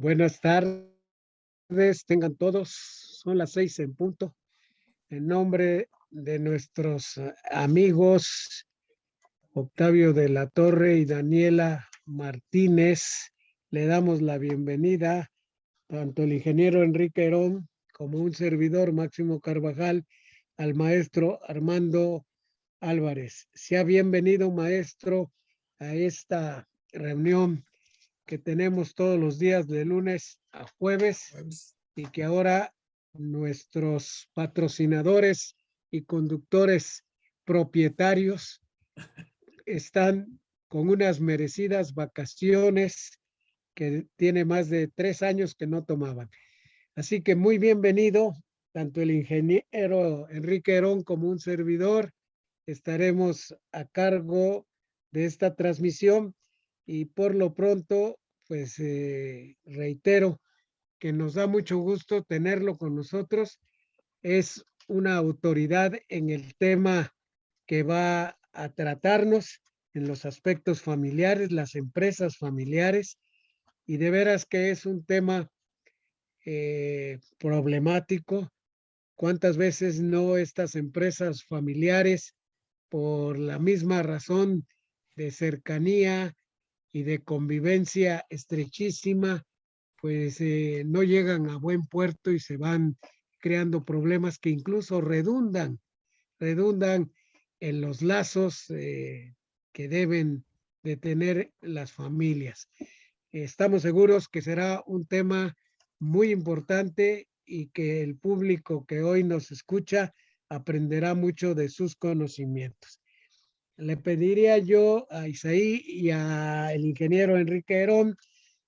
Buenas tardes, tengan todos. Son las 6 en punto. En nombre de nuestros amigos Octavio de la Torre y Daniela Martínez, le damos la bienvenida tanto el ingeniero Enrique Herón como un servidor Máximo Carvajal al maestro Armando Álvarez. Sea bienvenido, maestro, a esta reunión que tenemos todos los días de lunes a jueves y que ahora nuestros patrocinadores y conductores propietarios están con unas merecidas vacaciones que tiene más de 3 años que no tomaban. Así que muy bienvenido, tanto el ingeniero Enrique Herón como un servidor. Estaremos a cargo de esta transmisión y por lo pronto, pues reitero que nos da mucho gusto tenerlo con nosotros. Es una autoridad en el tema que va a tratarnos en los aspectos familiares, las empresas familiares, y de veras que es un tema problemático. ¿Cuántas veces no estas empresas familiares, por la misma razón de cercanía y de convivencia estrechísima, pues no llegan a buen puerto y se van creando problemas que incluso redundan en los lazos que deben de tener las familias? Estamos seguros que será un tema muy importante y que el público que hoy nos escucha aprenderá mucho de sus conocimientos. Le pediría yo a Isaí y al ingeniero Enrique Herón,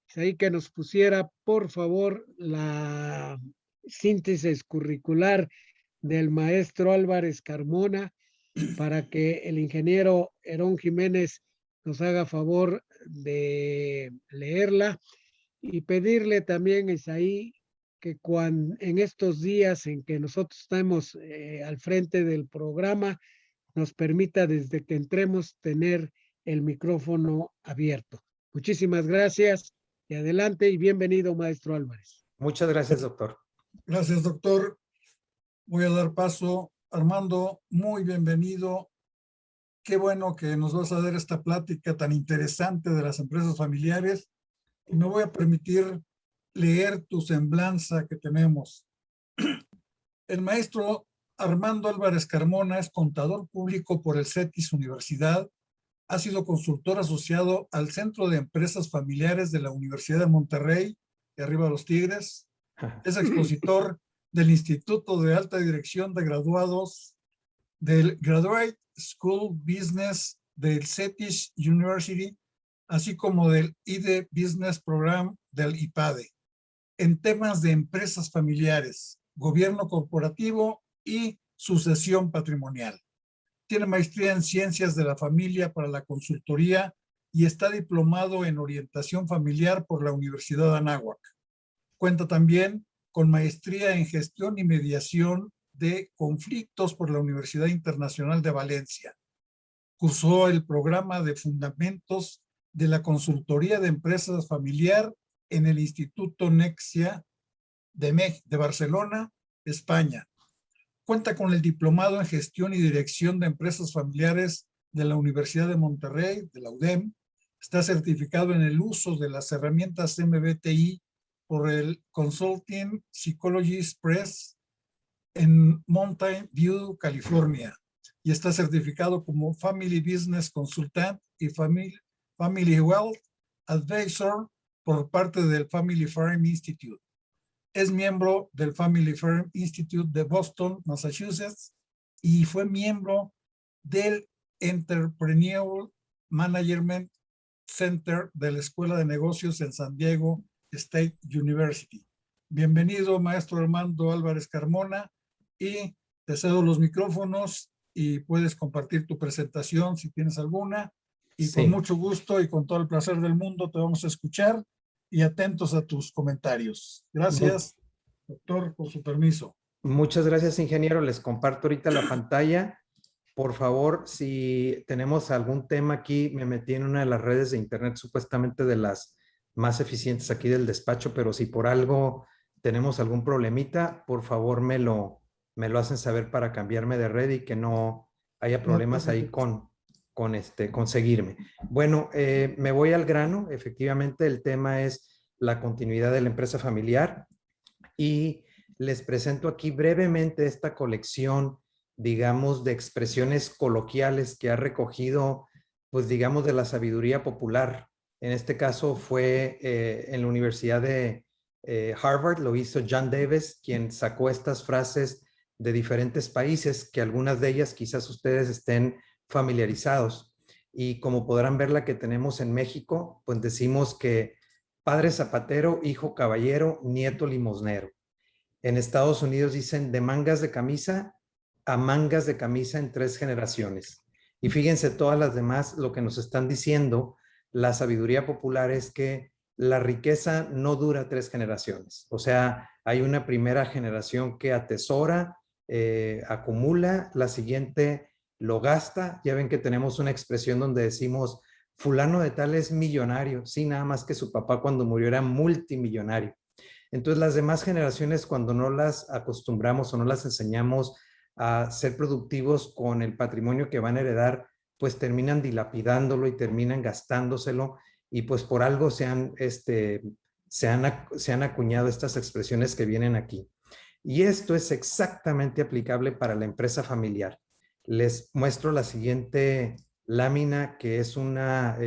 Isaí, que nos pusiera, por favor, la síntesis curricular del maestro Álvarez Carmona para que el ingeniero Herón Jiménez nos haga favor de leerla y pedirle también, Isaí, que en estos días en que nosotros estamos al frente del programa, nos permita desde que entremos tener el micrófono abierto. Muchísimas gracias y adelante y bienvenido, maestro Álvarez. Muchas gracias, doctor. Gracias, doctor. Voy a dar paso. Armando, muy bienvenido. Qué bueno que nos vas a dar esta plática tan interesante de las empresas familiares. Y me voy a permitir leer tu semblanza que tenemos. El maestro Armando Álvarez Carmona es contador público por el CETIS Universidad. Ha sido consultor asociado al Centro de Empresas Familiares de la Universidad de Monterrey, de arriba los Tigres. Es expositor del Instituto de Alta Dirección de Graduados del Graduate School Business del CETIS University, así como del IDE Business Program del IPADE, en temas de empresas familiares, gobierno corporativo y sucesión patrimonial. Tiene maestría en Ciencias de la Familia para la Consultoría y está diplomado en Orientación Familiar por la Universidad de Anáhuac. Cuenta también con maestría en Gestión y Mediación de Conflictos por la Universidad Internacional de Valencia. Cursó el programa de Fundamentos de la Consultoría de Empresas Familiar en el Instituto Nexia de Barcelona, España. Cuenta con el diplomado en Gestión y Dirección de Empresas Familiares de la Universidad de Monterrey, de la UDEM. Está certificado en el uso de las herramientas MBTI por el Consulting Psychologist Press en Mountain View, California. Y está certificado como Family Business Consultant y Family Wealth Advisor por parte del Family Farm Institute. Es miembro del Family Farm Institute de Boston, Massachusetts, y fue miembro del Entrepreneurial Management Center de la Escuela de Negocios en San Diego State University. Bienvenido, maestro Armando Álvarez Carmona, y te cedo los micrófonos y puedes compartir tu presentación si tienes alguna. Y sí, con mucho gusto y con todo el placer del mundo te vamos a escuchar y atentos a tus comentarios. Gracias, doctor, por su permiso. Muchas gracias, ingeniero. Les comparto ahorita la pantalla. Por favor, si tenemos algún tema aquí, me metí en una de las redes de internet supuestamente de más eficientes aquí del despacho, pero si por algo tenemos algún problemita, por favor me lo hacen saber para cambiarme de red y que no haya problemas ahí con seguirme. Bueno, me voy al grano. Efectivamente, el tema es la continuidad de la empresa familiar y les presento aquí brevemente esta colección, digamos, de expresiones coloquiales que ha recogido, pues digamos, de la sabiduría popular. En este caso fue en la Universidad de Harvard, lo hizo John Davis, quien sacó estas frases de diferentes países, que algunas de ellas quizás ustedes estén familiarizados. Y como podrán ver la que tenemos en México, pues decimos que padre zapatero, hijo caballero, nieto limosnero. En Estados Unidos dicen de mangas de camisa a mangas de camisa en 3 generaciones. Y fíjense todas las demás, lo que nos están diciendo, la sabiduría popular es que la riqueza no dura 3 generaciones. O sea, hay una primera generación que atesora, acumula, la siguiente lo gasta. Ya ven que tenemos una expresión donde decimos, fulano de tal es millonario. Sí, nada más que su papá cuando murió era multimillonario. Entonces, las demás generaciones, cuando no las acostumbramos o no las enseñamos a ser productivos con el patrimonio que van a heredar, pues terminan dilapidándolo y terminan gastándoselo y pues por algo se han acuñado estas expresiones que vienen aquí. Y esto es exactamente aplicable para la empresa familiar. Les muestro la siguiente lámina, que es una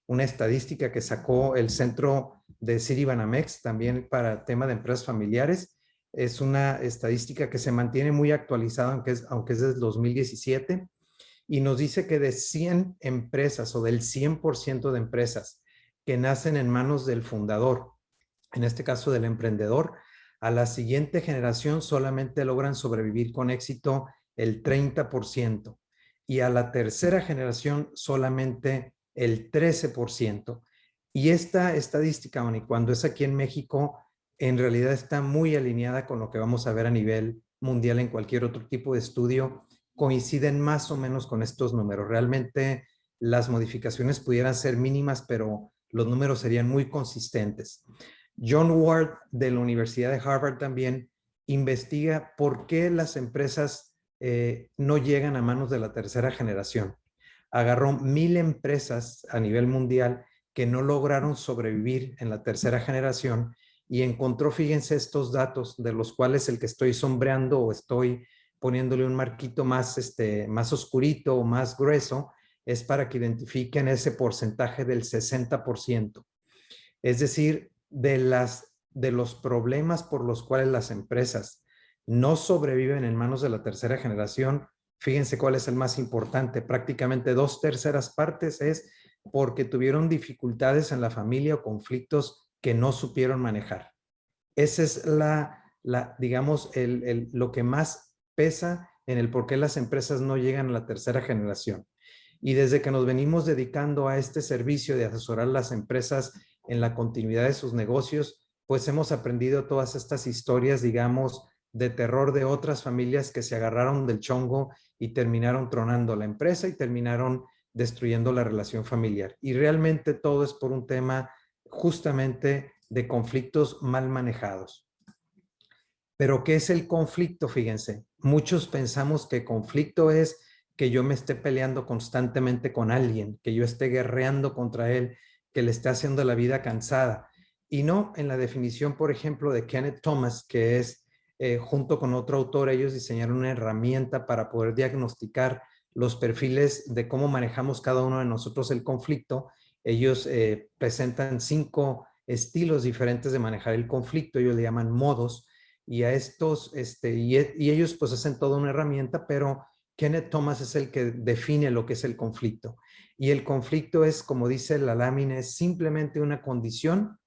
estadística que sacó el Centro de Citibanamex, también para tema de empresas familiares. Es una estadística que se mantiene muy actualizada, aunque es desde 2017, y nos dice que de 100 empresas o del 100% de empresas que nacen en manos del fundador, en este caso del emprendedor, a la siguiente generación solamente logran sobrevivir con éxito el 30% y a la tercera generación solamente el 13%. Y esta estadística, cuando es aquí en México, en realidad está muy alineada con lo que vamos a ver a nivel mundial en cualquier otro tipo de estudio. Coinciden más o menos con estos números. Realmente las modificaciones pudieran ser mínimas, pero los números serían muy consistentes. John Ward de la Universidad de Harvard también investiga por qué las empresas no llegan a manos de la tercera generación. Agarró 1000 empresas a nivel mundial que no lograron sobrevivir en la tercera generación y encontró, fíjense, estos datos de los cuales el que estoy sombreando o estoy poniéndole un marquito más oscurito o más grueso es para que identifiquen ese porcentaje del 60%. Es decir, de los problemas por los cuales las empresas no sobreviven en manos de la tercera generación, fíjense cuál es el más importante. Prácticamente 2/3 partes es porque tuvieron dificultades en la familia o conflictos que no supieron manejar. Ese es digamos, lo que más pesa en el por qué las empresas no llegan a la tercera generación. Y desde que nos venimos dedicando a este servicio de asesorar a las empresas en la continuidad de sus negocios, pues hemos aprendido todas estas historias, digamos, de terror de otras familias que se agarraron del chongo y terminaron tronando la empresa y terminaron destruyendo la relación familiar. Y realmente todo es por un tema justamente de conflictos mal manejados. Pero ¿qué es el conflicto? Fíjense, muchos pensamos que conflicto es que yo me esté peleando constantemente con alguien, que yo esté guerreando contra él, que le esté haciendo la vida cansada. Y no, en la definición, por ejemplo, de Kenneth Thomas, que es, junto con otro autor, ellos diseñaron una herramienta para poder diagnosticar los perfiles de cómo manejamos cada uno de nosotros el conflicto. Ellos presentan 5 estilos diferentes de manejar el conflicto, ellos le llaman modos, y a estos, y ellos pues hacen toda una herramienta, pero Kenneth Thomas es el que define lo que es el conflicto. Y el conflicto es, como dice la lámina, es simplemente una condición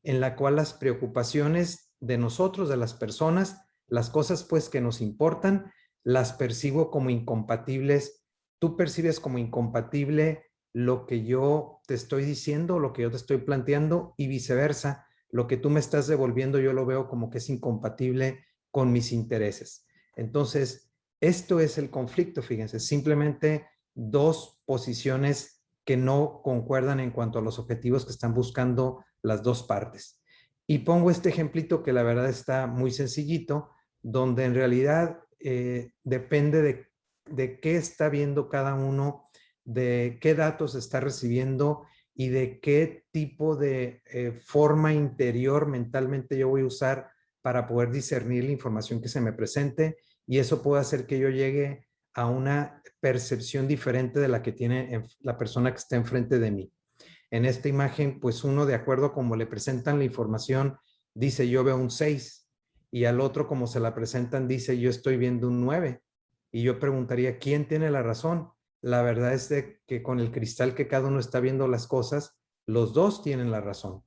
en la cual las preocupaciones de nosotros, de las personas, las cosas pues que nos importan, las percibo como incompatibles. Tú percibes como incompatible lo que yo te estoy diciendo, lo que yo te estoy planteando y viceversa. Lo que tú me estás devolviendo yo lo veo como que es incompatible con mis intereses. Entonces, esto es el conflicto, fíjense, simplemente 2 posiciones que no concuerdan en cuanto a los objetivos que están buscando las dos partes. Y pongo este ejemplito que la verdad está muy sencillito, donde en realidad depende de qué está viendo cada uno, de qué datos está recibiendo y de qué tipo de forma interior mentalmente yo voy a usar para poder discernir la información que se me presente, y eso puede hacer que yo llegue a una percepción diferente de la que tiene la persona que está enfrente de mí. En esta imagen, pues uno, de acuerdo a cómo le presentan la información, dice yo veo un 6, y al otro, como se la presentan, dice yo estoy viendo un 9. Y yo preguntaría, ¿quién tiene la razón? La verdad es que con el cristal que cada uno está viendo las cosas, los dos tienen la razón.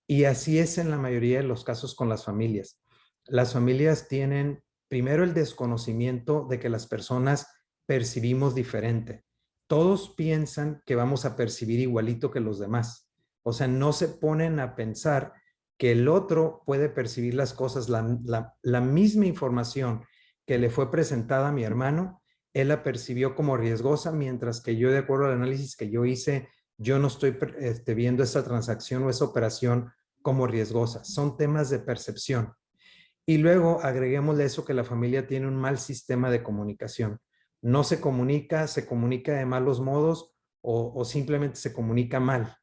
Y así es en la mayoría de los casos con las familias. Las familias tienen primero el desconocimiento de que las personas percibimos diferente. Todos piensan que vamos a percibir igualito que los demás. O sea, no se ponen a pensar que el otro puede percibir las cosas, la misma información que le fue presentada a mi hermano, él la percibió como riesgosa, mientras que yo, de acuerdo al análisis que yo hice, yo no estoy viendo esa transacción o esa operación como riesgosa. Son temas de percepción. Y luego agreguémosle eso, que la familia tiene un mal sistema de comunicación. No se comunica de malos modos o simplemente se comunica mal.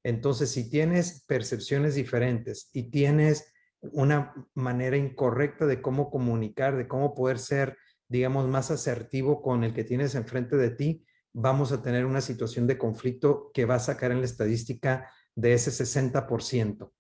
Entonces, si tienes percepciones diferentes y tienes una manera incorrecta de cómo comunicar, de cómo poder ser, digamos, más asertivo con el que tienes enfrente de ti, vamos a tener una situación de conflicto que va a sacar en la estadística de ese 60%.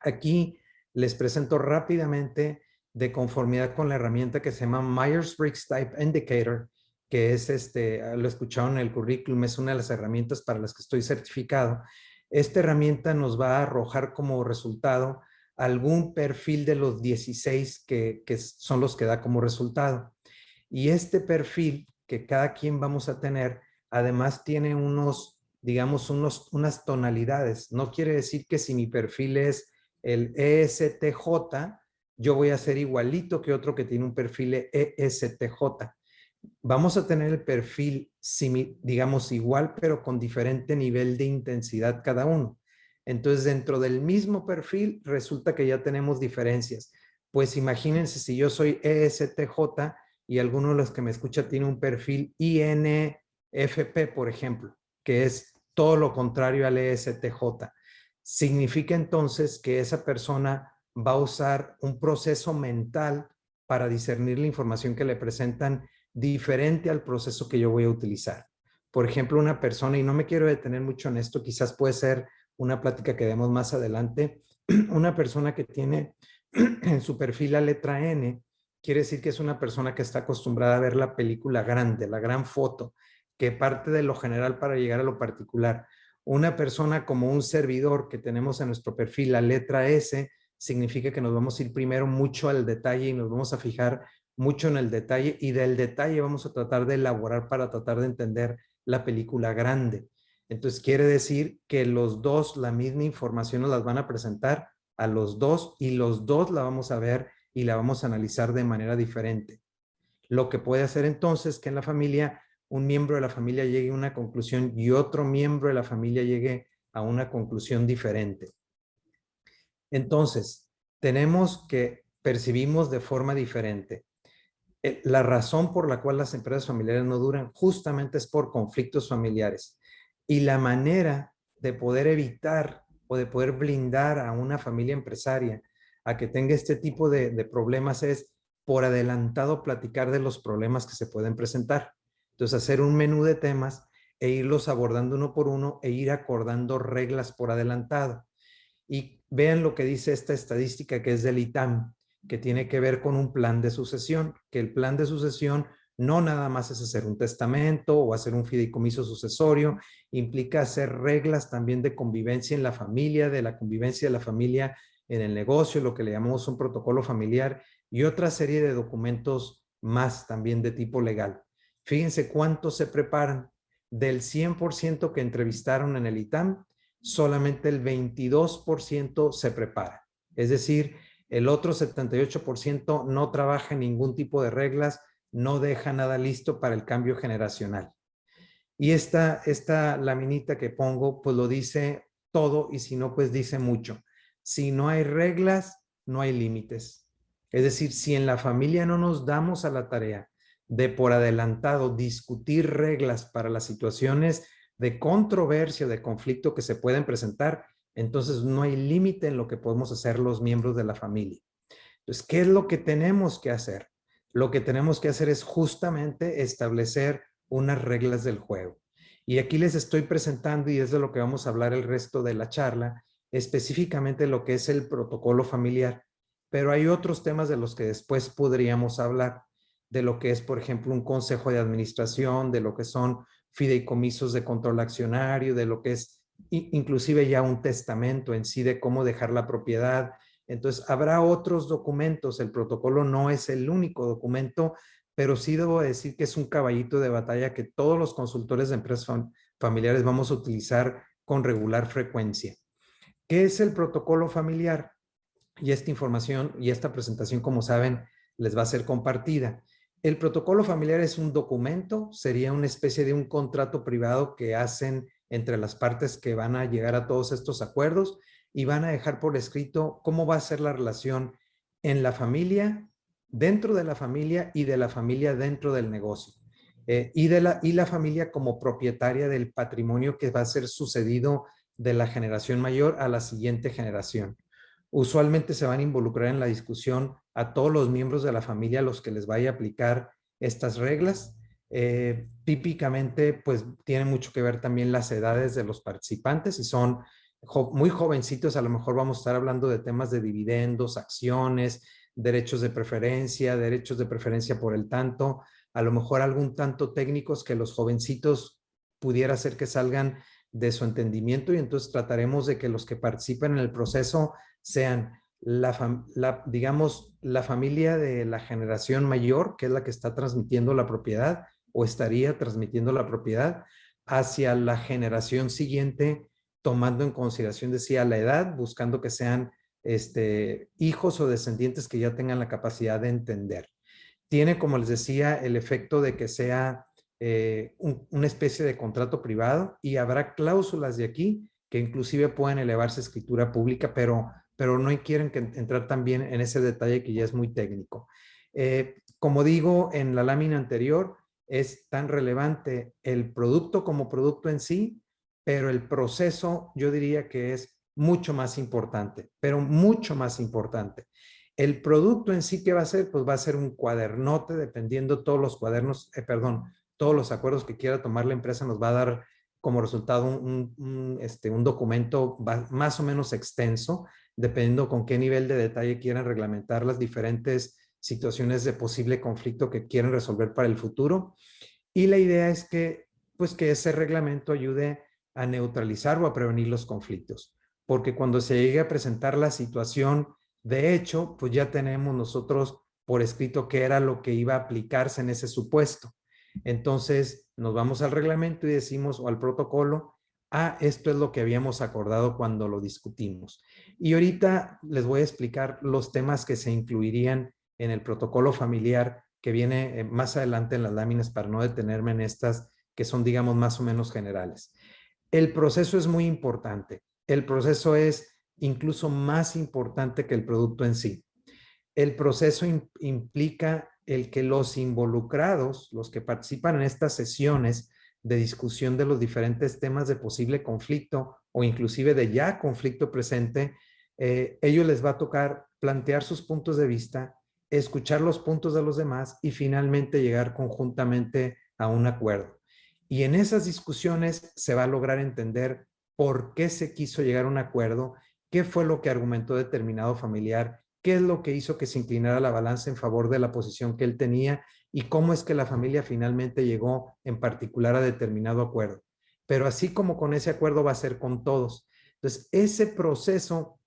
Aquí les presento rápidamente, de conformidad con la herramienta que se llama Myers-Briggs Type Indicator, que es lo escucharon en el currículum, es una de las herramientas para las que estoy certificado. Esta herramienta nos va a arrojar como resultado algún perfil de los 16 que son los que da como resultado. Y este perfil que cada quien vamos a tener, además tiene digamos, unas tonalidades. No quiere decir que si mi perfil es el ESTJ, yo voy a ser igualito que otro que tiene un perfil ESTJ. Vamos a tener el perfil, digamos, igual, pero con diferente nivel de intensidad cada uno. Entonces, dentro del mismo perfil, resulta que ya tenemos diferencias. Pues imagínense si yo soy ESTJ y alguno de los que me escucha tiene un perfil INFP, por ejemplo, que es todo lo contrario al ESTJ. Significa entonces que esa persona va a usar un proceso mental para discernir la información que le presentan diferente al proceso que yo voy a utilizar. Por ejemplo, una persona, y no me quiero detener mucho en esto, quizás puede ser una plática que demos más adelante, una persona que tiene en su perfil la letra N, quiere decir que es una persona que está acostumbrada a ver la película grande, la gran foto, que parte de lo general para llegar a lo particular. Una persona como un servidor que tenemos en nuestro perfil la letra S, significa que nos vamos a ir primero mucho al detalle y nos vamos a fijar mucho en el detalle, y del detalle vamos a tratar de elaborar para tratar de entender la película grande. Entonces quiere decir que los dos la misma información nos las van a presentar a los dos, y los dos la vamos a ver y la vamos a analizar de manera diferente. Lo que puede hacer entonces que en la familia un miembro de la familia llegue a una conclusión y otro miembro de la familia llegue a una conclusión diferente. Entonces, tenemos que percibimos de forma diferente. La razón por la cual las empresas familiares no duran justamente es por conflictos familiares. Y la manera de poder evitar o de poder blindar a una familia empresaria a que tenga este tipo de problemas es por adelantado platicar de los problemas que se pueden presentar. Entonces, hacer un menú de temas e irlos abordando uno por uno e ir acordando reglas por adelantado. Y vean lo que dice esta estadística que es del ITAM, que tiene que ver con un plan de sucesión, que el plan de sucesión no nada más es hacer un testamento o hacer un fideicomiso sucesorio, implica hacer reglas también de convivencia en la familia, de la convivencia de la familia en el negocio, lo que le llamamos un protocolo familiar, y otra serie de documentos más también de tipo legal. Fíjense cuántos se preparan. Del 100% que entrevistaron en el ITAM, solamente el 22% se prepara. Es decir, el otro 78% no trabaja en ningún tipo de reglas, no deja nada listo para el cambio generacional. Y esta laminita que pongo, pues lo dice todo, y si no, pues dice mucho. Si no hay reglas, no hay límites. Es decir, si en la familia no nos damos a la tarea de por adelantado discutir reglas para las situaciones de controversia, de conflicto que se pueden presentar, entonces no hay límite en lo que podemos hacer los miembros de la familia. Entonces, ¿qué es lo que tenemos que hacer? Lo que tenemos que hacer es justamente establecer unas reglas del juego. Y aquí les estoy presentando, y es de lo que vamos a hablar el resto de la charla, específicamente lo que es el protocolo familiar. Pero hay otros temas de los que después podríamos hablar, de lo que es, por ejemplo, un consejo de administración, de lo que son fideicomisos de control accionario, de lo que es inclusive ya un testamento en sí, de cómo dejar la propiedad. Entonces, habrá otros documentos. El protocolo no es el único documento, pero sí debo decir que es un caballito de batalla que todos los consultores de empresas familiares vamos a utilizar con regular frecuencia. ¿Qué es el protocolo familiar? Y esta información y esta presentación, como saben, les va a ser compartida. El protocolo familiar es un documento, sería una especie de un contrato privado que hacen entre las partes que van a llegar a todos estos acuerdos y van a dejar por escrito cómo va a ser la relación en la familia, dentro de la familia y de la familia dentro del negocio. Y la familia como propietaria del patrimonio que va a ser sucedido de la generación mayor a la siguiente generación. Usualmente se van a involucrar en la discusión a todos los miembros de la familia a los que les vaya a aplicar estas reglas. Típicamente, pues tiene mucho que ver también las edades de los participantes. Si son muy jovencitos, a lo mejor vamos a estar hablando de temas de dividendos, acciones, derechos de preferencia por el tanto, a lo mejor algún tanto técnicos que los jovencitos pudiera ser que salgan de su entendimiento, y entonces trataremos de que los que participen en el proceso sean digamos, la familia de la generación mayor, que es la que está transmitiendo la propiedad o estaría transmitiendo la propiedad, hacia la generación siguiente, tomando en consideración, decía, la edad, buscando que sean hijos o descendientes que ya tengan la capacidad de entender. Tiene, como les decía, el efecto de que sea una especie de contrato privado, y habrá cláusulas de aquí que inclusive pueden elevarse a escritura pública, pero no quieren entrar también en ese detalle que ya es muy técnico. Como digo en la lámina anterior, es tan relevante el producto como producto en sí, pero el proceso yo diría que es mucho más importante, pero mucho más importante. El producto en sí, ¿qué va a ser? Pues va a ser un cuadernote, dependiendo todos los cuadernos, todos los acuerdos que quiera tomar la empresa, nos va a dar como resultado un documento más o menos extenso, dependiendo con qué nivel de detalle quieran reglamentar las diferentes situaciones de posible conflicto que quieren resolver para el futuro. Y la idea es que, pues, que ese reglamento ayude a neutralizar o a prevenir los conflictos, porque cuando se llegue a presentar la situación de hecho, pues ya tenemos nosotros por escrito qué era lo que iba a aplicarse en ese supuesto. Entonces, nos vamos al reglamento y decimos, o al protocolo, esto es lo que habíamos acordado cuando lo discutimos. Y ahorita les voy a explicar los temas que se incluirían en el protocolo familiar que viene más adelante en las láminas, para no detenerme en estas que son, digamos, más o menos generales. El proceso es muy importante. El proceso es incluso más importante que el producto en sí. El proceso implica el que los involucrados, los que participan en estas sesiones de discusión de los diferentes temas de posible conflicto o inclusive de ya conflicto presente, ellos les va a tocar plantear sus puntos de vista, escuchar los puntos de los demás y finalmente llegar conjuntamente a un acuerdo. Y en esas discusiones se va a lograr entender por qué se quiso llegar a un acuerdo, qué fue lo que argumentó determinado familiar, qué es lo que hizo que se inclinara la balanza en favor de la posición que él tenía y cómo es que la familia finalmente llegó en particular a determinado acuerdo. Pero así como con ese acuerdo va a ser con todos. Entonces, ese proceso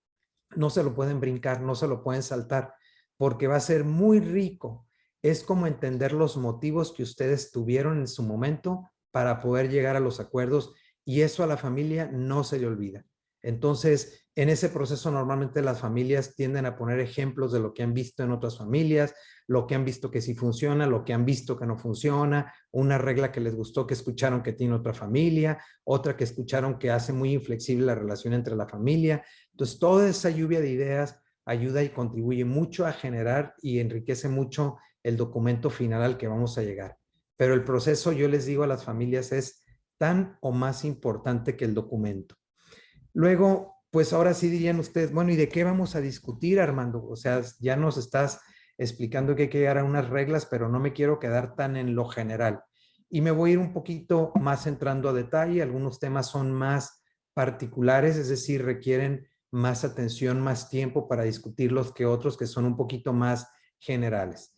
no se lo pueden brincar, no se lo pueden saltar, porque va a ser muy rico. Es como entender los motivos que ustedes tuvieron en su momento para poder llegar a los acuerdos, y eso a la familia no se le olvida. Entonces, en ese proceso normalmente las familias tienden a poner ejemplos de lo que han visto en otras familias, lo que han visto que sí funciona, lo que han visto que no funciona, una regla que les gustó que escucharon que tiene otra familia, otra que escucharon que hace muy inflexible la relación entre la familia. Entonces, toda esa lluvia de ideas ayuda y contribuye mucho a generar y enriquece mucho el documento final al que vamos a llegar. Pero el proceso, yo les digo a las familias, es tan o más importante que el documento. Luego, pues ahora sí dirían ustedes, bueno, ¿y de qué vamos a discutir, Armando? O sea, ya nos estás explicando que hay que llegar a unas reglas, pero no me quiero quedar tan en lo general. Y me voy a ir un poquito más entrando a detalle. Algunos temas son más particulares, es decir, requieren más atención, más tiempo para discutirlos que otros que son un poquito más generales.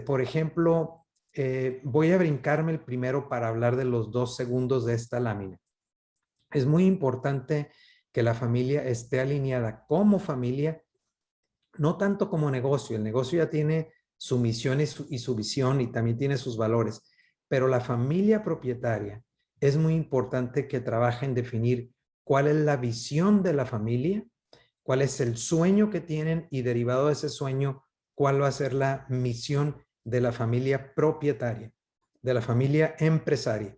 Por ejemplo, voy a brincarme el primero para hablar de los 2 segundos de esta lámina. Es muy importante que la familia esté alineada como familia, no tanto como negocio. El negocio ya tiene su misión y su visión y también tiene sus valores, pero la familia propietaria es muy importante que trabaje en definir cuál es la visión de la familia, cuál es el sueño que tienen y derivado de ese sueño, cuál va a ser la misión de la familia propietaria, de la familia empresaria,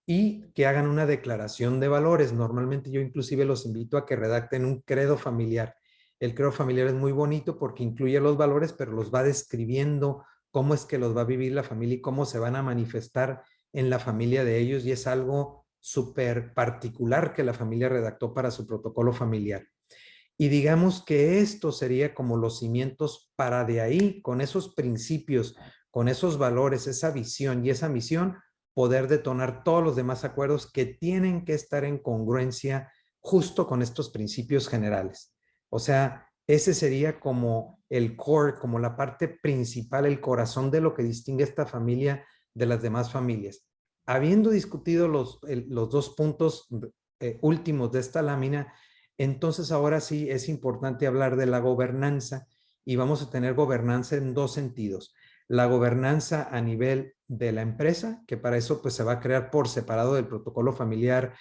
y que hagan una declaración de valores. Normalmente yo inclusive los invito a que redacten un credo familiar. El credo familiar es muy bonito porque incluye los valores, pero los va describiendo cómo es que los va a vivir la familia y cómo se van a manifestar en la familia de ellos, y es algo súper particular que la familia redactó para su protocolo familiar. Y digamos que esto sería como los cimientos para de ahí, con esos principios, con esos valores, esa visión y esa misión, poder detonar todos los demás acuerdos que tienen que estar en congruencia justo con estos principios generales. O sea, ese sería como el core, como la parte principal, el corazón de lo que distingue esta familia de las demás familias. Habiendo discutido los 2 puntos últimos de esta lámina, entonces ahora sí es importante hablar de la gobernanza, y vamos a tener gobernanza en 2 sentidos. La gobernanza a nivel de la empresa, que para eso pues se va a crear por separado del protocolo familiar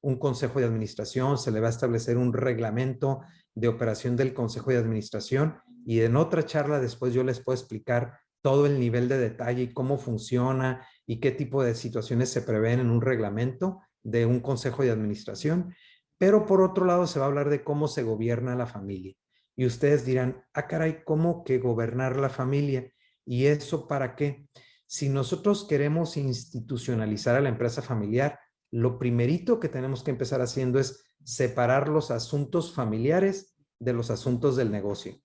un consejo de administración, se le va a establecer un reglamento de operación del consejo de administración, y en otra charla después yo les puedo explicar todo el nivel de detalle y cómo funciona y qué tipo de situaciones se prevén en un reglamento de un consejo de administración. Pero por otro lado se va a hablar de cómo se gobierna la familia. Y ustedes dirán, ah, caray, ¿cómo que gobernar la familia? ¿Y eso para qué? Si nosotros queremos institucionalizar a la empresa familiar, lo primerito que tenemos que empezar haciendo es separar los asuntos familiares de los asuntos del negocio.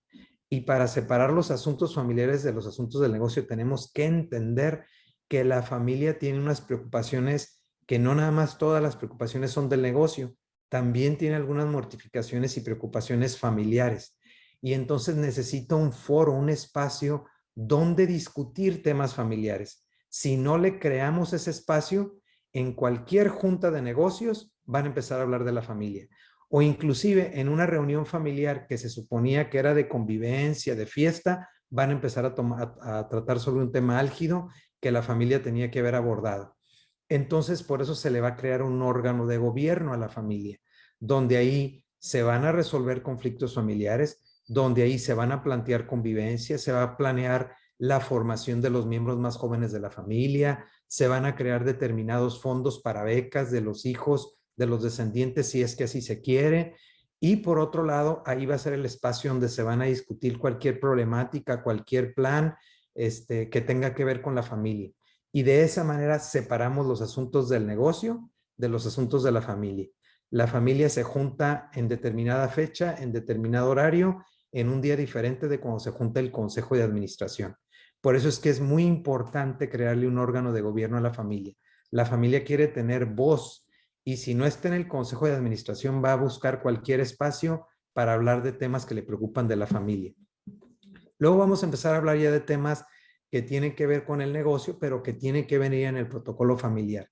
Y para separar los asuntos familiares de los asuntos del negocio, tenemos que entender que la familia tiene unas preocupaciones que no nada más todas las preocupaciones son del negocio, también tiene algunas mortificaciones y preocupaciones familiares. Y entonces necesita un foro, un espacio donde discutir temas familiares. Si no le creamos ese espacio, en cualquier junta de negocios van a empezar a hablar de la familia. O inclusive en una reunión familiar que se suponía que era de convivencia, de fiesta, van a empezar a tratar sobre un tema álgido que la familia tenía que haber abordado. Entonces, por eso se le va a crear un órgano de gobierno a la familia, donde ahí se van a resolver conflictos familiares, donde ahí se van a plantear convivencia, se va a planear la formación de los miembros más jóvenes de la familia, se van a crear determinados fondos para becas de los hijos, de los descendientes, si es que así se quiere. Y por otro lado, ahí va a ser el espacio donde se van a discutir cualquier problemática, cualquier plan que tenga que ver con la familia. Y de esa manera separamos los asuntos del negocio de los asuntos de la familia. La familia se junta en determinada fecha, en determinado horario, en un día diferente de cuando se junta el consejo de administración. Por eso es que es muy importante crearle un órgano de gobierno a la familia. La familia quiere tener voz, y si no está en el consejo de administración va a buscar cualquier espacio para hablar de temas que le preocupan de la familia. Luego vamos a empezar a hablar ya de temas que tienen que ver con el negocio, pero que tienen que venir en el protocolo familiar.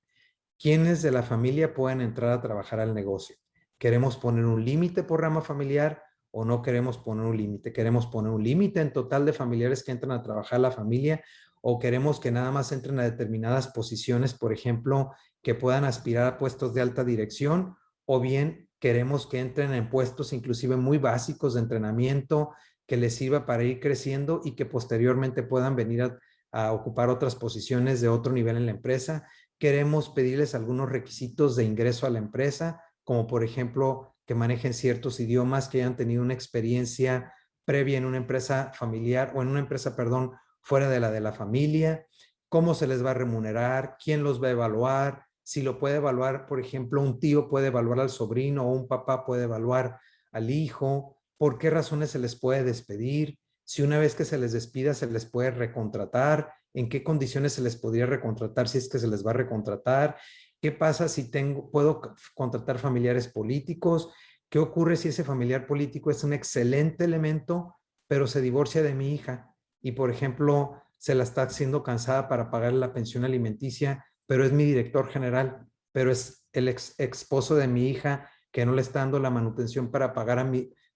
¿Quiénes de la familia pueden entrar a trabajar al negocio? ¿Queremos poner un límite por rama familiar o no queremos poner un límite? ¿Queremos poner un límite en total de familiares que entran a trabajar a la familia, o queremos que nada más entren a determinadas posiciones, por ejemplo, que puedan aspirar a puestos de alta dirección, o bien queremos que entren en puestos inclusive muy básicos de entrenamiento que les sirva para ir creciendo y que posteriormente puedan venir a ocupar otras posiciones de otro nivel en la empresa. Queremos pedirles algunos requisitos de ingreso a la empresa, como por ejemplo que manejen ciertos idiomas, que hayan tenido una experiencia previa en una empresa familiar o en una empresa, perdón, fuera de la familia, cómo se les va a remunerar, quién los va a evaluar, si lo puede evaluar, por ejemplo, un tío puede evaluar al sobrino o un papá puede evaluar al hijo, por qué razones se les puede despedir, si una vez que se les despida se les puede recontratar, en qué condiciones se les podría recontratar si es que se les va a recontratar, qué pasa si puedo contratar familiares políticos, qué ocurre si ese familiar político es un excelente elemento, pero se divorcia de mi hija y, por ejemplo, se la está haciendo cansada para pagarle la pensión alimenticia, pero es mi director general, pero es el ex esposo de mi hija que no le está dando la manutención para pagar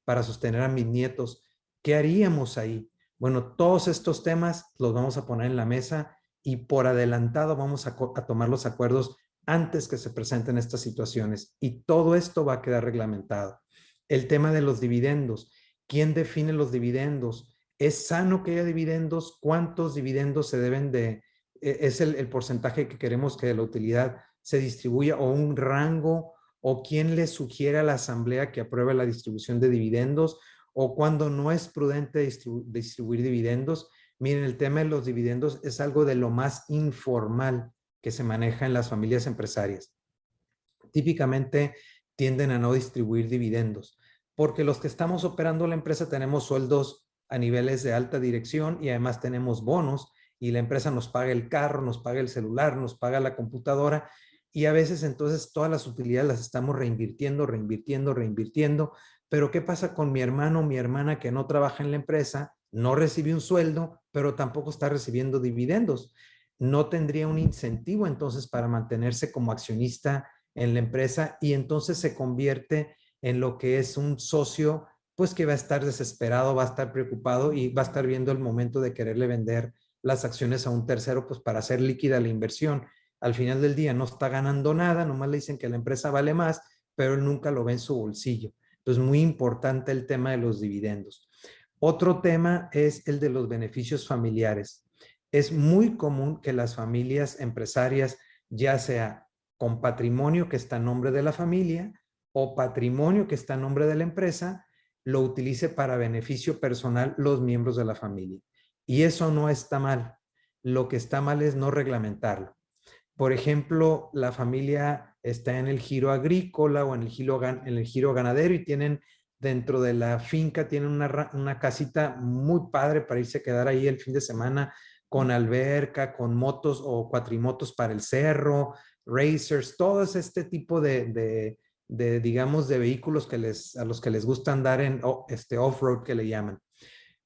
para sostener a mis nietos. ¿Qué haríamos ahí? Bueno, todos estos temas los vamos a poner en la mesa y por adelantado vamos a tomar los acuerdos antes que se presenten estas situaciones y todo esto va a quedar reglamentado. El tema de los dividendos. ¿Quién define los dividendos? ¿Es sano que haya dividendos? ¿Cuántos dividendos se deben de, es el porcentaje que queremos que de la utilidad se distribuya o un rango? ¿O quién le sugiere a la asamblea que apruebe la distribución de dividendos? ¿O cuando no es prudente distribuir dividendos? Miren, el tema de los dividendos es algo de lo más informal que se maneja en las familias empresarias. Típicamente tienden a no distribuir dividendos, porque los que estamos operando la empresa tenemos sueldos a niveles de alta dirección y además tenemos bonos y la empresa nos paga el carro, nos paga el celular, nos paga la computadora y a veces entonces todas las utilidades las estamos reinvirtiendo, pero ¿qué pasa con mi hermano o mi hermana que no trabaja en la empresa, no recibe un sueldo, pero tampoco está recibiendo dividendos? No tendría un incentivo entonces para mantenerse como accionista en la empresa y entonces se convierte en lo que es un socio, pues que va a estar desesperado, va a estar preocupado y va a estar viendo el momento de quererle vender las acciones a un tercero, pues para hacer líquida la inversión. Al final del día no está ganando nada, nomás le dicen que la empresa vale más, pero él nunca lo ve en su bolsillo. Entonces, muy importante el tema de los dividendos. Otro tema es el de los beneficios familiares. Es muy común que las familias empresarias, ya sea con patrimonio que está a nombre de la familia o patrimonio que está a nombre de la empresa, lo utilice para beneficio personal los miembros de la familia. Y eso no está mal. Lo que está mal es no reglamentarlo. Por ejemplo, la familia está en el giro agrícola o en el giro ganadero y tienen dentro de la finca, tienen una casita muy padre para irse a quedar ahí el fin de semana con alberca, con motos o cuatrimotos para el cerro, racers, todo este tipo digamos, de vehículos a los que les gusta andar en off-road que le llaman.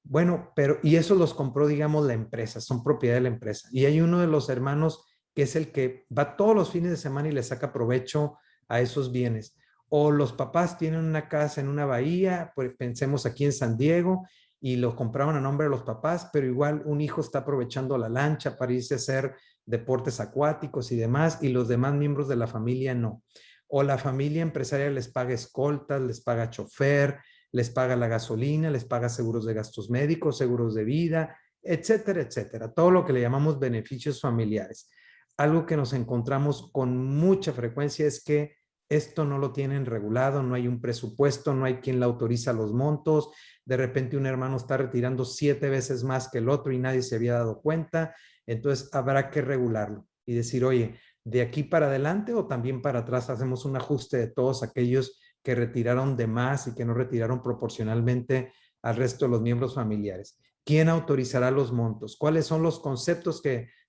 Bueno, y eso los compró, digamos, la empresa, son propiedad de la empresa. Y hay uno de los hermanos que es el que va todos los fines de semana y le saca provecho a esos bienes. O los papás tienen una casa en una bahía, pues pensemos aquí en San Diego, y lo compraron a nombre de los papás, pero igual un hijo está aprovechando la lancha para irse a hacer deportes acuáticos y demás, y los demás miembros de la familia no. O la familia empresaria les paga escoltas, les paga chofer, les paga la gasolina, les paga seguros de gastos médicos, seguros de vida, etcétera, etcétera. Todo lo que le llamamos beneficios familiares. Algo que nos encontramos con mucha frecuencia es que esto no lo tienen regulado, no hay un presupuesto, no hay quien le autoriza los montos. De repente un hermano está retirando 7 veces más que el otro y nadie se había dado cuenta. Entonces habrá que regularlo y decir, oye, de aquí para adelante o también para atrás hacemos un ajuste de todos aquellos que retiraron de más y que no retiraron proporcionalmente al resto de los miembros familiares. ¿Quién autorizará los montos? ¿Cuáles son los conceptos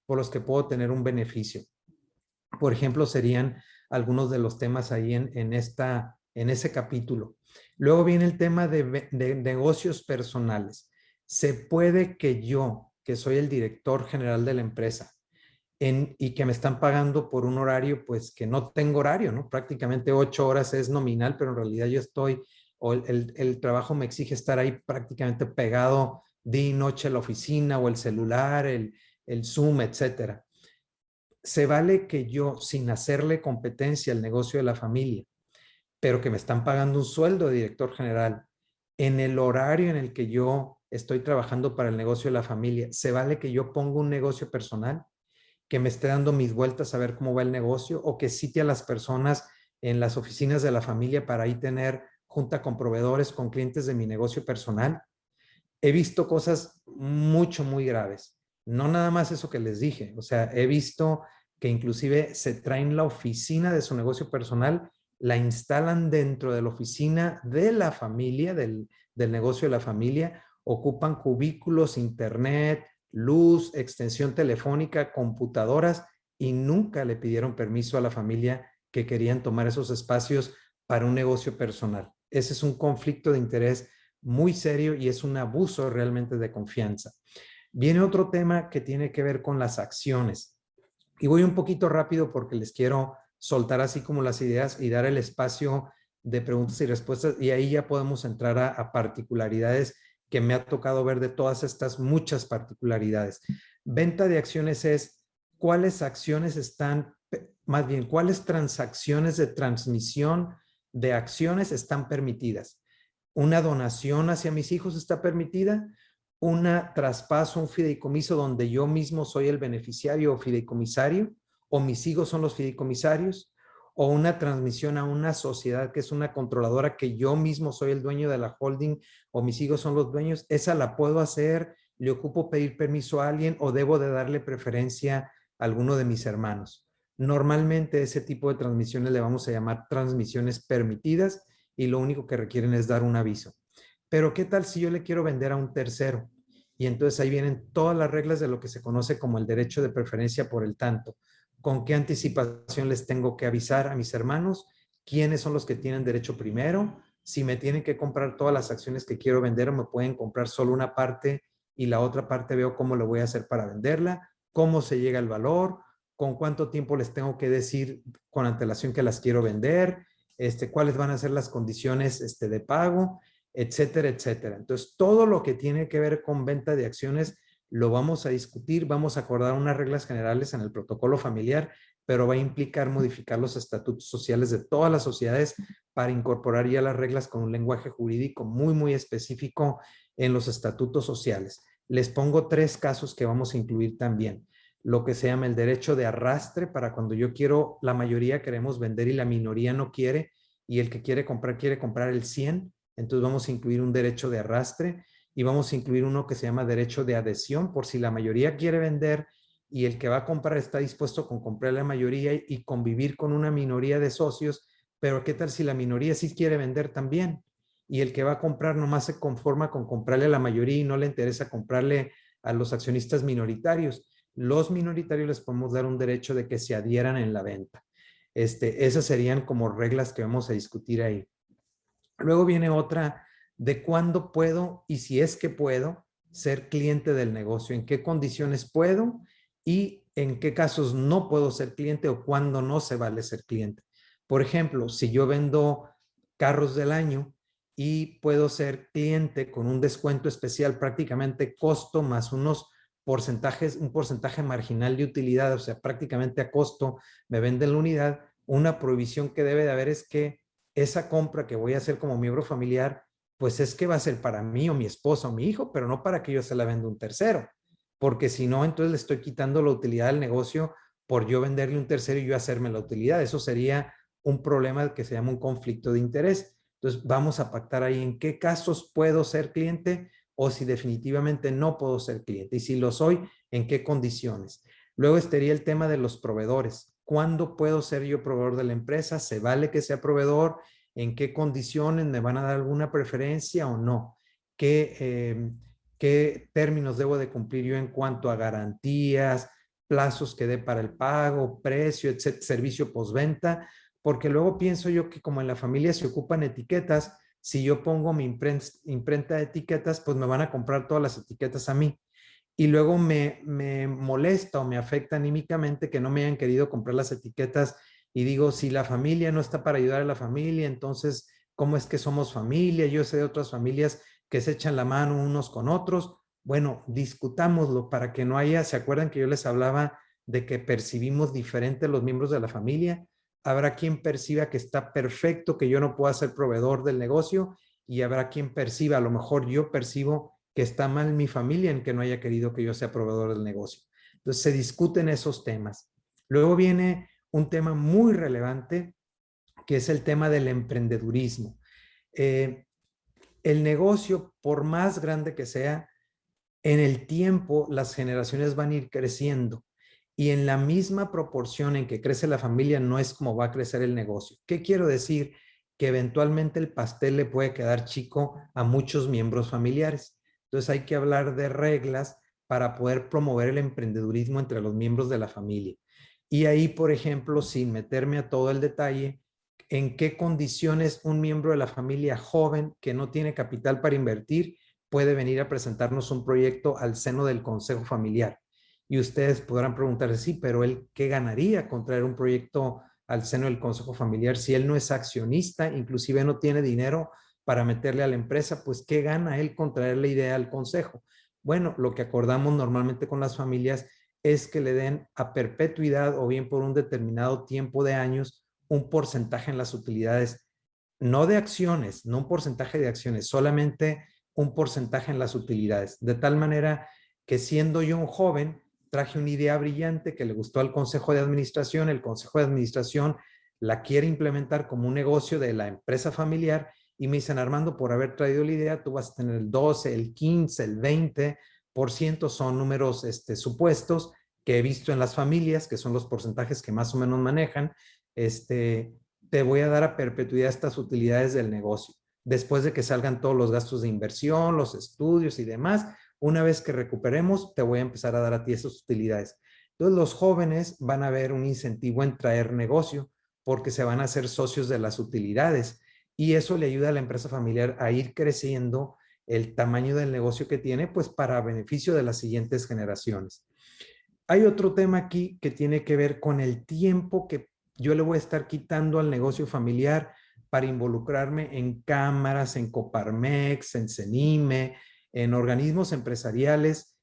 por los que puedo tener un beneficio? Por ejemplo, serían algunos de los temas ahí en ese capítulo. Luego viene el tema de negocios personales. Se puede que yo, que soy el director general de la empresa, y que me están pagando por un horario, pues que no tengo horario, ¿no? Prácticamente 8 horas es nominal, pero en realidad yo estoy, o el trabajo me exige estar ahí prácticamente pegado día y noche a la oficina o el celular, el Zoom, etcétera. Se vale que yo, sin hacerle competencia al negocio de la familia, pero que me están pagando un sueldo de director general en el horario en el que yo estoy trabajando para el negocio de la familia, ¿se vale que yo ponga un negocio personal, que me esté dando mis vueltas a ver cómo va el negocio, o que cite a las personas en las oficinas de la familia para ahí tener junta con proveedores, con clientes de mi negocio personal? He visto cosas muy graves. No nada más eso que les dije. O sea, he visto que inclusive se traen la oficina de su negocio personal, la instalan dentro de la oficina de la familia, del negocio de la familia, ocupan cubículos, internet, luz, extensión telefónica, computadoras, y nunca le pidieron permiso a la familia que querían tomar esos espacios para un negocio personal. Ese es un conflicto de interés muy serio y es un abuso realmente de confianza. Viene otro tema que tiene que ver con las acciones. Y voy un poquito rápido porque les quiero soltar así como las ideas y dar el espacio de preguntas y respuestas, y ahí ya podemos entrar a particularidades que me ha tocado ver de todas estas muchas particularidades. Venta de acciones es cuáles acciones están, más bien, cuáles transacciones de transmisión de acciones están permitidas. Una donación hacia mis hijos está permitida, una traspaso, un fideicomiso donde yo mismo soy el beneficiario o fideicomisario, o mis hijos son los fideicomisarios, o una transmisión a una sociedad que es una controladora que yo mismo soy el dueño de la holding o mis hijos son los dueños. Esa la puedo hacer, le ocupo pedir permiso a alguien o debo de darle preferencia a alguno de mis hermanos. Normalmente ese tipo de transmisiones le vamos a llamar transmisiones permitidas y lo único que requieren es dar un aviso. Pero ¿qué tal si yo le quiero vender a un tercero? Y entonces ahí vienen todas las reglas de lo que se conoce como el derecho de preferencia por el tanto. ¿Con qué anticipación les tengo que avisar a mis hermanos? ¿Quiénes son los que tienen derecho primero? Si me tienen que comprar todas las acciones que quiero vender o me pueden comprar solo una parte y la otra parte veo cómo lo voy a hacer para venderla, cómo se llega al valor, con cuánto tiempo les tengo que decir con antelación que las quiero vender, cuáles van a ser las condiciones de pago, etcétera, etcétera. Entonces, todo lo que tiene que ver con venta de acciones lo vamos a discutir, vamos a acordar unas reglas generales en el protocolo familiar, pero va a implicar modificar los estatutos sociales de todas las sociedades para incorporar ya las reglas con un lenguaje jurídico muy específico en los estatutos sociales. Les pongo 3 casos que vamos a incluir también. Lo que se llama el derecho de arrastre, para cuando yo quiero, la mayoría queremos vender y la minoría no quiere, y el que quiere comprar el 100, entonces vamos a incluir un derecho de arrastre y vamos a incluir uno que se llama derecho de adhesión, por si la mayoría quiere vender y el que va a comprar está dispuesto con comprar la mayoría y convivir con una minoría de socios, pero ¿qué tal si la minoría sí quiere vender también? Y el que va a comprar nomás se conforma con comprarle a la mayoría y no le interesa comprarle a los accionistas minoritarios. Los minoritarios les podemos dar un derecho de que se adhieran en la venta. Esas serían como reglas que vamos a discutir ahí. Luego viene otra de cuándo puedo y si es que puedo ser cliente del negocio, en qué condiciones puedo y en qué casos no puedo ser cliente o cuándo no se vale ser cliente. Por ejemplo, si yo vendo carros del año y puedo ser cliente con un descuento especial, prácticamente costo más unos porcentajes, un porcentaje marginal de utilidad, o sea, prácticamente a costo me venden la unidad, una prohibición que debe de haber es que esa compra que voy a hacer como miembro familiar, pues es que va a ser para mí o mi esposa o mi hijo, pero no para que yo se la venda a un tercero, porque si no, entonces le estoy quitando la utilidad del negocio por yo venderle a un tercero y yo hacerme la utilidad. Eso sería un problema que se llama un conflicto de interés. Entonces vamos a pactar ahí en qué casos puedo ser cliente o si definitivamente no puedo ser cliente. Y si lo soy, en qué condiciones. Luego estaría el tema de los proveedores. ¿Cuándo puedo ser yo proveedor de la empresa? ¿Se vale que sea proveedor? ¿En qué condiciones? ¿Me van a dar alguna preferencia o no? ¿Qué términos debo de cumplir yo en cuanto a garantías, plazos que dé para el pago, precio, etcétera, servicio postventa? Porque luego pienso yo que como en la familia se ocupan etiquetas, si yo pongo mi imprenta de etiquetas, pues me van a comprar todas las etiquetas a mí. Y luego me molesta o me afecta anímicamente que no me hayan querido comprar las etiquetas y digo, si la familia no está para ayudar a la familia, entonces, ¿cómo es que somos familia? Yo sé de otras familias que se echan la mano unos con otros. Bueno, discutámoslo para que no haya, ¿se acuerdan que yo les hablaba de que percibimos diferente los miembros de la familia? habrá quien perciba que está perfecto, que yo no pueda ser proveedor del negocio, y habrá quien perciba, a lo mejor yo percibo que está mal mi familia en que no haya querido que yo sea proveedor del negocio. Entonces se discuten esos temas. Luego viene un tema muy relevante, que es el tema del emprendedurismo. El negocio, por más grande que sea, en el tiempo las generaciones van a ir creciendo, y en la misma proporción en que crece la familia no es como va a crecer el negocio. ¿Qué quiero decir? Que eventualmente el pastel le puede quedar chico a muchos miembros familiares. Entonces hay que hablar de reglas para poder promover el emprendedurismo entre los miembros de la familia. Y ahí, por ejemplo, sin meterme a todo el detalle, en qué condiciones un miembro de la familia joven que no tiene capital para invertir puede venir a presentarnos un proyecto al seno del consejo familiar. Y ustedes podrán preguntarse, sí, pero él, ¿qué ganaría con traer un proyecto al seno del consejo familiar si él no es accionista, inclusive no tiene dinero para meterle a la empresa? Pues, ¿qué gana él con traer la idea al consejo? Bueno, lo que acordamos normalmente con las familias es que le den a perpetuidad o bien por un determinado tiempo de años un porcentaje en las utilidades, no de acciones, no un porcentaje de acciones, solamente un porcentaje en las utilidades, de tal manera que siendo yo un joven, traje una idea brillante que le gustó al consejo de administración, el consejo de administración la quiere implementar como un negocio de la empresa familiar, y me dicen, Armando, por haber traído la idea, tú vas a tener el 12, el 15, el 20%, son números supuestos que he visto en las familias, que son los porcentajes que más o menos manejan. Te voy a dar a perpetuidad estas utilidades del negocio. Después de que salgan todos los gastos de inversión, los estudios y demás, una vez que recuperemos, te voy a empezar a dar a ti esas utilidades. Entonces los jóvenes van a ver un incentivo en traer negocio porque se van a hacer socios de las utilidades, y eso le ayuda a la empresa familiar a ir creciendo el tamaño del negocio que tiene, pues para beneficio de las siguientes generaciones. Hay otro tema aquí que tiene que ver con el tiempo que yo le voy a estar quitando al negocio familiar para involucrarme en cámaras, en Coparmex, en CENIME, en organismos empresariales,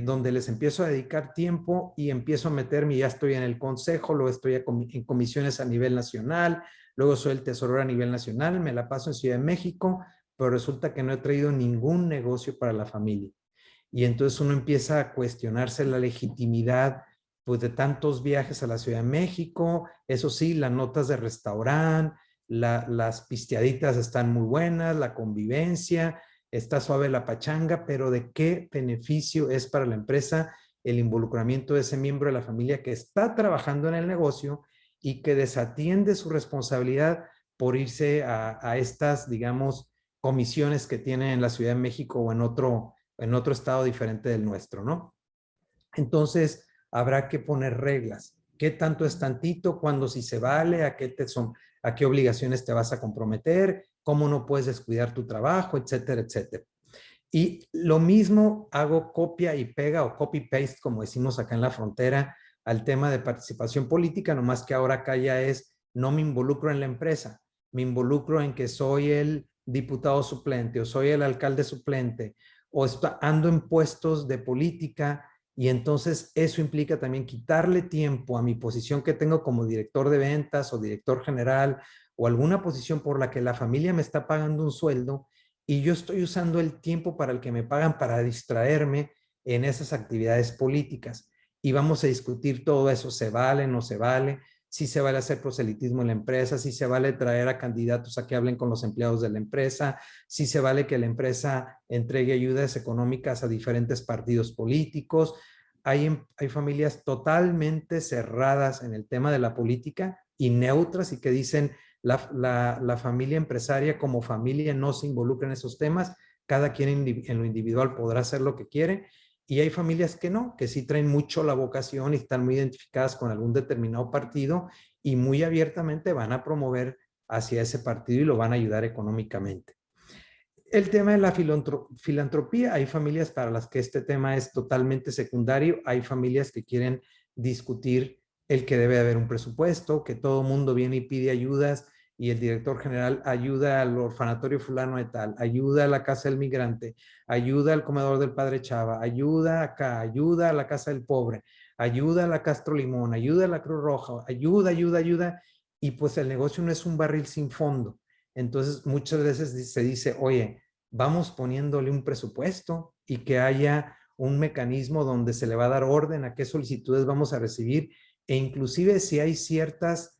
donde les empiezo a dedicar tiempo y empiezo a meterme. Ya estoy en el consejo, luego estoy en comisiones a nivel nacional, luego soy el tesorero a nivel nacional, me la paso en Ciudad de México, pero resulta que no he traído ningún negocio para la familia. Y entonces uno empieza a cuestionarse la legitimidad, pues, de tantos viajes a la Ciudad de México. Eso sí, las notas de restaurante, las pisteaditas están muy buenas, la convivencia, está suave la pachanga, pero ¿de qué beneficio es para la empresa el involucramiento de ese miembro de la familia que está trabajando en el negocio y que desatiende su responsabilidad por irse a estas, digamos, comisiones que tiene en la Ciudad de México o en otro estado diferente del nuestro, ¿no? Entonces, habrá que poner reglas. ¿Qué tanto es tantito? ¿Cuándo sí se vale? ¿A qué obligaciones te vas a comprometer? ¿Cómo no puedes descuidar tu trabajo? Etcétera, etcétera. Y lo mismo hago copia y pega o copy-paste, como decimos acá en la frontera, al tema de participación política, nomás que ahora acá ya es, no me involucro en la empresa, me involucro en que soy el diputado suplente o soy el alcalde suplente o ando en puestos de política, y entonces eso implica también quitarle tiempo a mi posición que tengo como director de ventas o director general o alguna posición por la que la familia me está pagando un sueldo, y yo estoy usando el tiempo para el que me pagan para distraerme en esas actividades políticas. Y vamos a discutir todo eso, ¿se vale, no se vale? Si se vale hacer proselitismo en la empresa, si se vale traer a candidatos a que hablen con los empleados de la empresa, si se vale que la empresa entregue ayudas económicas a diferentes partidos políticos. Hay familias totalmente cerradas en el tema de la política y neutras, y que dicen la familia empresaria como familia no se involucra en esos temas, cada quien en lo individual podrá hacer lo que quiere. Y hay familias que no, que sí traen mucho la vocación y están muy identificadas con algún determinado partido y muy abiertamente van a promover hacia ese partido y lo van a ayudar económicamente. El tema de la filantropía, hay familias para las que este tema es totalmente secundario, hay familias que quieren discutir el que debe haber un presupuesto, que todo mundo viene y pide ayudas y el director general ayuda al orfanatorio fulano de tal, ayuda a la casa del migrante, ayuda al comedor del padre Chava, ayuda acá, ayuda a la casa del pobre, ayuda a la Castro Limón, ayuda a la Cruz Roja, ayuda, y pues el negocio no es un barril sin fondo. Entonces muchas veces se dice, oye, vamos poniéndole un presupuesto y que haya un mecanismo donde se le va a dar orden a qué solicitudes vamos a recibir e inclusive si hay ciertas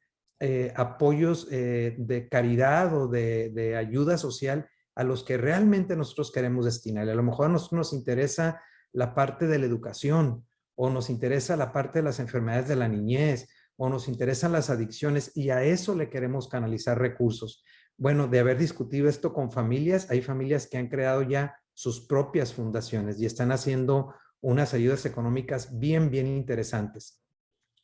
apoyos de caridad o de ayuda social a los que realmente nosotros queremos destinar. A lo mejor a nosotros nos interesa la parte de la educación o nos interesa la parte de las enfermedades de la niñez o nos interesan las adicciones y a eso le queremos canalizar recursos. Bueno, de haber discutido esto con familias, hay familias que han creado ya sus propias fundaciones y están haciendo unas ayudas económicas bien, bien interesantes.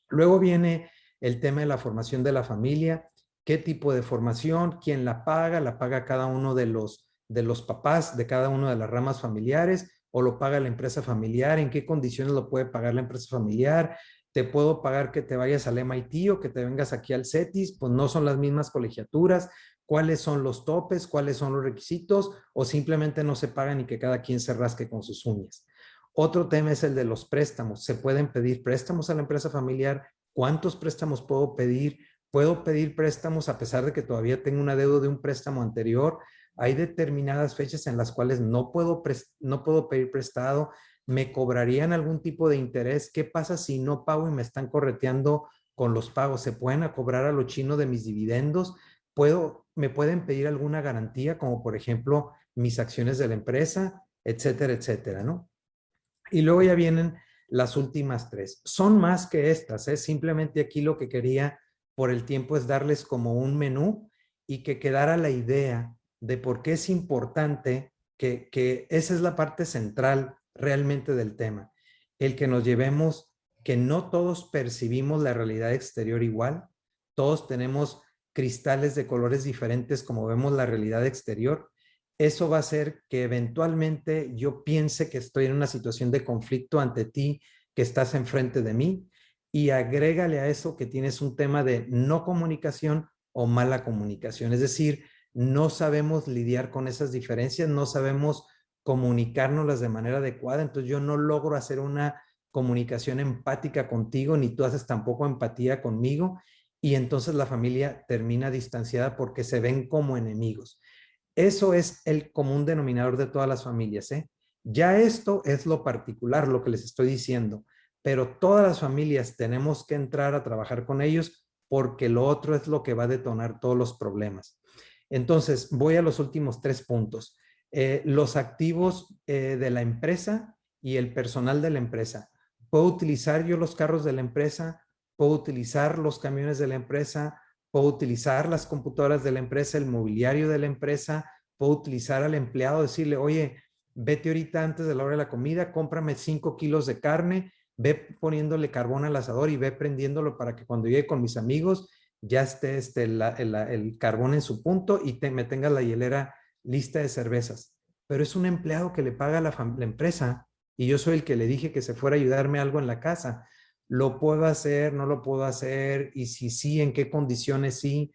Luego viene el tema de la formación de la familia, qué tipo de formación, quién la paga cada uno de los papás de cada una de las ramas familiares o lo paga la empresa familiar, en qué condiciones lo puede pagar la empresa familiar, te puedo pagar que te vayas al MIT o que te vengas aquí al CETIS, pues no son las mismas colegiaturas, cuáles son los topes, cuáles son los requisitos o simplemente no se pagan y que cada quien se rasque con sus uñas. Otro tema es el de los préstamos. ¿Se pueden pedir préstamos a la empresa familiar? ¿Cuántos préstamos puedo pedir? ¿Puedo pedir préstamos a pesar de que todavía tengo una deuda de un préstamo anterior? Hay determinadas fechas en las cuales no puedo pedir prestado. ¿Me cobrarían algún tipo de interés? ¿Qué pasa si no pago y me están correteando con los pagos? ¿Se pueden cobrar a lo chino de mis dividendos? ¿Me pueden pedir alguna garantía, como por ejemplo mis acciones de la empresa, etcétera, etcétera, ¿no? Y luego ya vienen las últimas tres. Son más que estas, ¿eh? Simplemente aquí lo que quería por el tiempo es darles como un menú y que quedara la idea de por qué es importante que esa es la parte central realmente del tema. El que nos llevemos que no todos percibimos la realidad exterior igual, todos tenemos cristales de colores diferentes como vemos la realidad exterior. Eso va a hacer que eventualmente yo piense que estoy en una situación de conflicto ante ti, que estás enfrente de mí, y agrégale a eso que tienes un tema de no comunicación o mala comunicación. Es decir, no sabemos lidiar con esas diferencias, no sabemos comunicárnoslas de manera adecuada, entonces yo no logro hacer una comunicación empática contigo, ni tú haces tampoco empatía conmigo, y entonces la familia termina distanciada porque se ven como enemigos. Eso es el común denominador de todas las familias, ¿eh? Ya esto es lo particular, lo que les estoy diciendo, pero todas las familias tenemos que entrar a trabajar con ellos porque lo otro es lo que va a detonar todos los problemas. Entonces, voy a los últimos 3 puntos. Los activos de la empresa y el personal de la empresa. ¿Puedo utilizar yo los carros de la empresa? ¿Puedo utilizar los camiones de la empresa? ¿Puedo utilizar las computadoras de la empresa, el mobiliario de la empresa? ¿Puedo utilizar al empleado, decirle, oye, vete ahorita antes de la hora de la comida, cómprame 5 kilos de carne, ve poniéndole carbón al asador y ve prendiéndolo para que cuando llegue con mis amigos ya esté el carbón en su punto y me tenga la hielera lista de cervezas? Pero es un empleado que le paga a la empresa y yo soy el que le dije que se fuera a ayudarme algo en la casa. ¿Lo puedo hacer? ¿No lo puedo hacer? Y si sí, ¿en qué condiciones sí?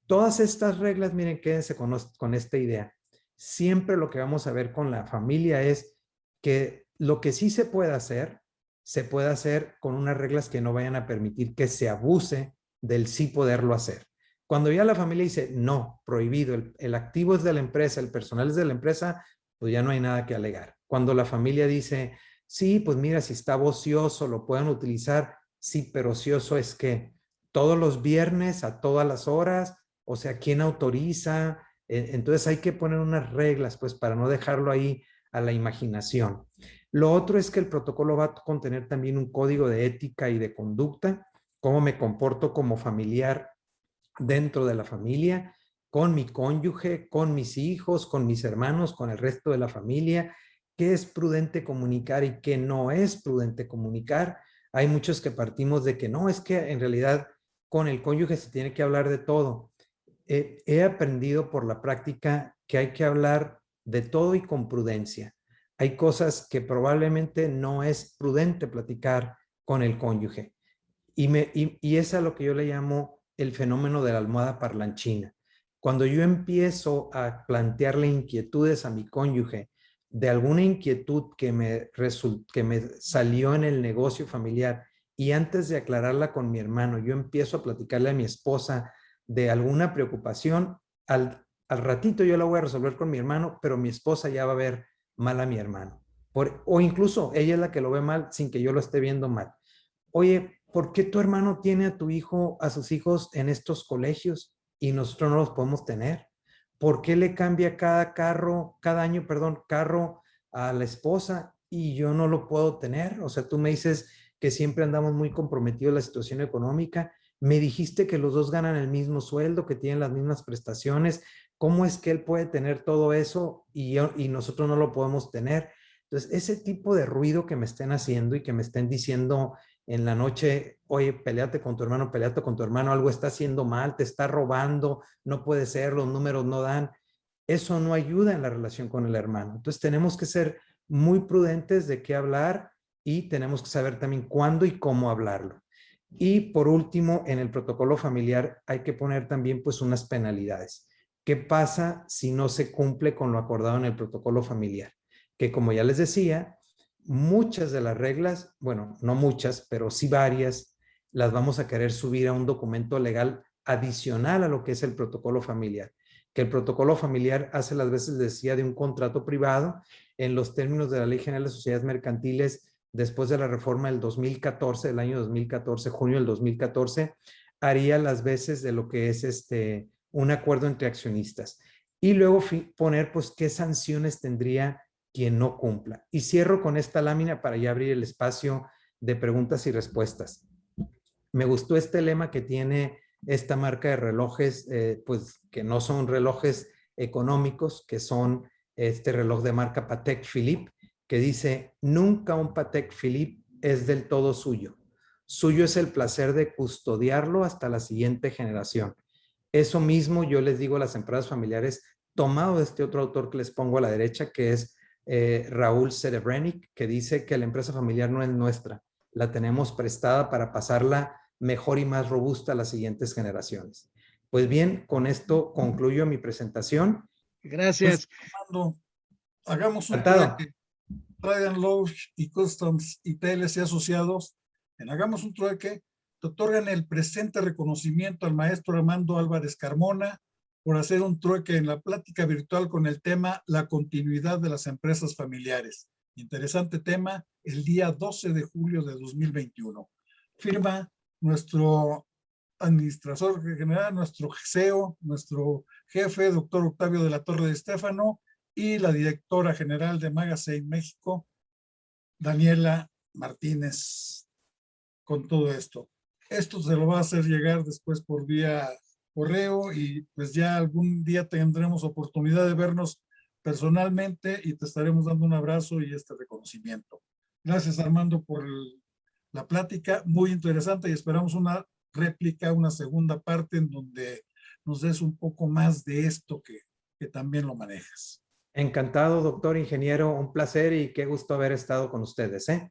Todas estas reglas, miren, quédense con esta idea. Siempre lo que vamos a ver con la familia es que lo que sí se puede hacer con unas reglas que no vayan a permitir que se abuse del sí poderlo hacer. Cuando ya la familia dice, no, prohibido, el activo es de la empresa, el personal es de la empresa, pues ya no hay nada que alegar. Cuando la familia dice, sí, pues mira, si está ocioso, lo pueden utilizar, sí, pero ocioso es que todos los viernes a todas las horas, o sea, ¿quién autoriza? Entonces hay que poner unas reglas, pues, para no dejarlo ahí a la imaginación. Lo otro es que el protocolo va a contener también un código de ética y de conducta, cómo me comporto como familiar dentro de la familia, con mi cónyuge, con mis hijos, con mis hermanos, con el resto de la familia, qué es prudente comunicar y qué no es prudente comunicar. Hay muchos que partimos de que no, es que en realidad con el cónyuge se tiene que hablar de todo. He aprendido por la práctica que hay que hablar de todo y con prudencia. Hay cosas que probablemente no es prudente platicar con el cónyuge. Y es a lo que yo le llamo el fenómeno de la almohada parlanchina. Cuando yo empiezo a plantearle inquietudes a mi cónyuge de alguna inquietud que me salió en el negocio familiar y antes de aclararla con mi hermano, yo empiezo a platicarle a mi esposa de alguna preocupación, al ratito yo la voy a resolver con mi hermano, pero mi esposa ya va a ver mal a mi hermano. O incluso ella es la que lo ve mal sin que yo lo esté viendo mal. Oye, ¿por qué tu hermano tiene a tu hijo, a sus hijos en estos colegios y nosotros no los podemos tener? ¿Por qué le cambia cada año, carro a la esposa y yo no lo puedo tener? O sea, tú me dices que siempre andamos muy comprometidos en la situación económica. Me dijiste que los dos ganan el mismo sueldo, que tienen las mismas prestaciones. ¿Cómo es que él puede tener todo eso y nosotros no lo podemos tener? Entonces, ese tipo de ruido que me estén haciendo y que me estén diciendo en la noche, oye, peleate con tu hermano, algo está haciendo mal, te está robando, no puede ser, los números no dan. Eso no ayuda en la relación con el hermano. Entonces tenemos que ser muy prudentes de qué hablar y tenemos que saber también cuándo y cómo hablarlo. Y por último, en el protocolo familiar hay que poner también pues unas penalidades. ¿Qué pasa si no se cumple con lo acordado en el protocolo familiar? Que como ya les decía, muchas de las reglas, bueno, no muchas, pero sí varias, las vamos a querer subir a un documento legal adicional a lo que es el protocolo familiar. Que el protocolo familiar hace las veces, decía, de un contrato privado en los términos de la Ley General de Sociedades Mercantiles después de la reforma del 2014, del año 2014, junio del 2014, haría las veces de lo que es un acuerdo entre accionistas. Y luego poner, pues, qué sanciones tendría quien no cumpla. Y cierro con esta lámina para ya abrir el espacio de preguntas y respuestas. Me gustó este lema que tiene esta marca de relojes, pues que no son relojes económicos, que son este reloj de marca Patek Philippe, que dice, nunca un Patek Philippe es del todo suyo. Suyo es el placer de custodiarlo hasta la siguiente generación. Eso mismo yo les digo a las empresas familiares, tomado de este otro autor que les pongo a la derecha, que es Raúl Serebrennik, que dice que la empresa familiar no es nuestra, la tenemos prestada para pasarla mejor y más robusta a las siguientes generaciones. Pues bien, con esto concluyo mi presentación. Gracias. Pues, Armando, hagamos un Encantado. trueque. Trident Lodge y Customs y PLC asociados, hagamos un trueque, te otorgan el presente reconocimiento al maestro Armando Álvarez Carmona por hacer un trueque en la plática virtual con el tema La continuidad de las empresas familiares. Interesante tema, el día 12 de julio de 2021. Firma nuestro administrador general, nuestro CEO, nuestro jefe, doctor Octavio de la Torre de Estéfano, y la directora general de Magazine México, Daniela Martínez, con todo esto. Esto se lo va a hacer llegar después por vía correo y pues ya algún día tendremos oportunidad de vernos personalmente y te estaremos dando un abrazo y este reconocimiento. Gracias, Armando, por la plática, muy interesante, y esperamos una réplica, una segunda parte en donde nos des un poco más de esto que también lo manejas. Encantado, doctor ingeniero, un placer y qué gusto haber estado con ustedes, ¿eh?